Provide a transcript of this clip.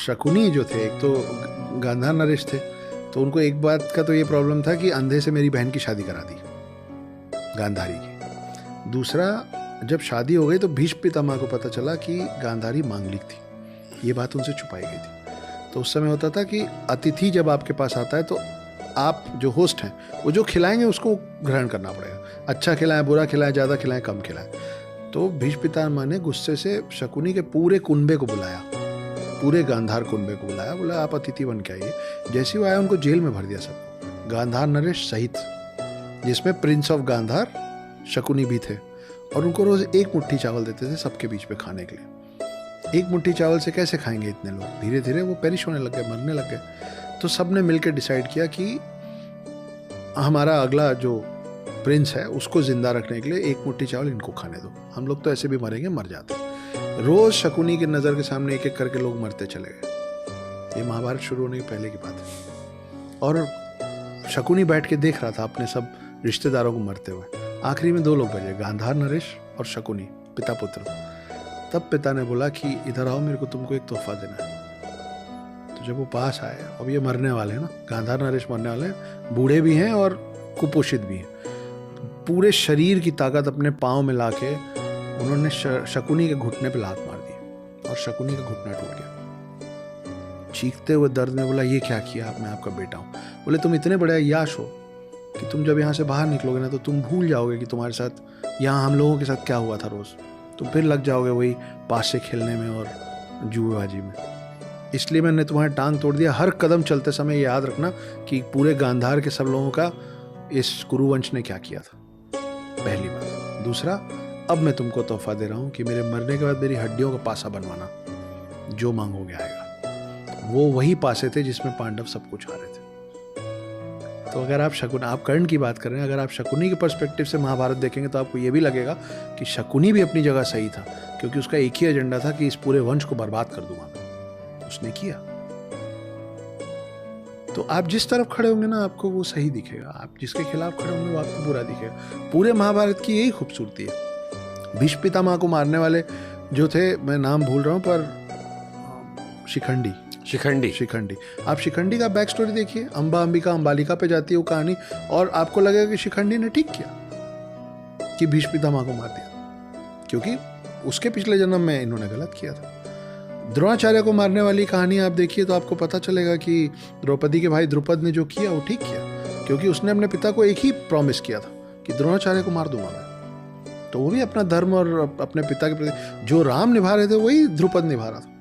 शकुनी जो थे, एक तो गांधार नरेश थे, तो उनको एक बात का तो ये प्रॉब्लम था कि अंधे से मेरी बहन की शादी करा दी, गांधारी की। दूसरा, जब शादी हो गई तो भीष्म पितामह को पता चला कि गांधारी मांगलिक थी, ये बात उनसे छुपाई गई थी। तो उस समय होता था कि अतिथि जब आपके पास आता है तो आप जो होस्ट हैं वो जो खिलाएंगे उसको ग्रहण करना पड़ेगा, अच्छा खिलाएं, बुरा खिलाएं, ज़्यादा खिलाएं, कम खिलाएं। तो भीष्म पितामह ने गुस्से से शकुनी के पूरे कुनबे को बुलाया, पूरे गांधार कुनबे को बुलाया, बोला आप अतिथि बन के आइए। जैसे ही वो आया उनको जेल में भर दिया सबको, गांधार नरेश सहित, जिसमें प्रिंस ऑफ गांधार शकुनी भी थे। और उनको रोज एक मुट्ठी चावल देते थे सबके बीच में खाने के लिए। एक मुट्ठी चावल से कैसे खाएंगे इतने लोग? धीरे धीरे वो पेरिश होने लग गए, मरने लग गए। तो सब ने मिलकर डिसाइड किया कि हमारा अगला जो प्रिंस है उसको जिंदा रखने के लिए एक मुट्ठी चावल इनको खाने दो, हम लोग तो ऐसे भी मरेंगे, मर जाते हैं। रोज शकुनी की नज़र के सामने एक एक करके लोग मरते चले गए। ये महाभारत शुरू होने के पहले की बात है। और शकुनी बैठ के देख रहा था अपने सब रिश्तेदारों को मरते हुए। आखिरी में 2 लोग बचे, गांधार नरेश और शकुनी, पिता पुत्र। तब पिता ने बोला कि इधर आओ, मेरे को तुमको एक तोहफा देना है। तो जब वो पास आए, अब ये मरने वाले हैं ना, गांधार नरेश मरने वाले हैं, बूढ़े भी हैं और कुपोषित भी हैं। पूरे शरीर की ताकत अपने पाँव में लाके उन्होंने शकुनी के घुटने पे लात मार दी और शकुनी का घुटना टूट गया। चीखते हुए दर्द में बोला, ये क्या किया आप? मैं आपका बेटा हूँ। बोले, तुम इतने बड़े अय्याश हो कि तुम जब यहाँ से बाहर निकलोगे ना तो तुम भूल जाओगे कि तुम्हारे साथ यहाँ हम लोगों के साथ क्या हुआ था रोज। तुम फिर लग जाओगे वही पास से खेलने में और जुएबाजी में। इसलिए मैंने तुम्हारी टांग तोड़ दिया। हर कदम चलते समय याद रखना कि पूरे गांधार के सब लोगों का इस कुरुवंश ने क्या किया था, पहली बात। दूसरा, अब मैं तुमको तोहफा दे रहा हूँ कि मेरे मरने के बाद मेरी हड्डियों का पासा बनवाना, जो मांगोगे आएगा। वो वही पासे थे जिसमें पांडव सब कुछ हारे थे। तो अगर आप कर्ण की बात कर रहे हैं, अगर आप शकुनी के पर्सपेक्टिव से महाभारत देखेंगे तो आपको ये भी लगेगा कि शकुनी भी अपनी जगह सही था, क्योंकि उसका एक ही एजेंडा था कि इस पूरे वंश को बर्बाद कर दूंगा मैं। उसने किया। तो आप जिस तरफ खड़े होंगे ना आपको वो सही दिखेगा, आप जिसके खिलाफ खड़े होंगे वो आपको बुरा दिखेगा। पूरे महाभारत की यही खूबसूरती है। भीष्म पितामह को मारने वाले जो थे, मैं नाम भूल रहा हूँ, पर शिखंडी। आप शिखंडी का बैक स्टोरी देखिए। अंबा अंबिका अंबालिका पे जाती है वो कहानी, और आपको लगेगा कि शिखंडी ने ठीक किया कि भीष्म पितामह को मार दिया, क्योंकि उसके पिछले जन्म में इन्होंने गलत किया था। द्रोणाचार्य को मारने वाली कहानी आप देखिए तो आपको पता चलेगा कि द्रौपदी के भाई द्रुपद ने जो किया वो ठीक किया, क्योंकि उसने अपने पिता को एक ही प्रॉमिस किया था कि द्रोणाचार्य को मार दूंगा मैं। तो वो भी अपना धर्म और अपने पिता के प्रति जो राम निभा रहे थे वही द्रुपद निभा रहा था।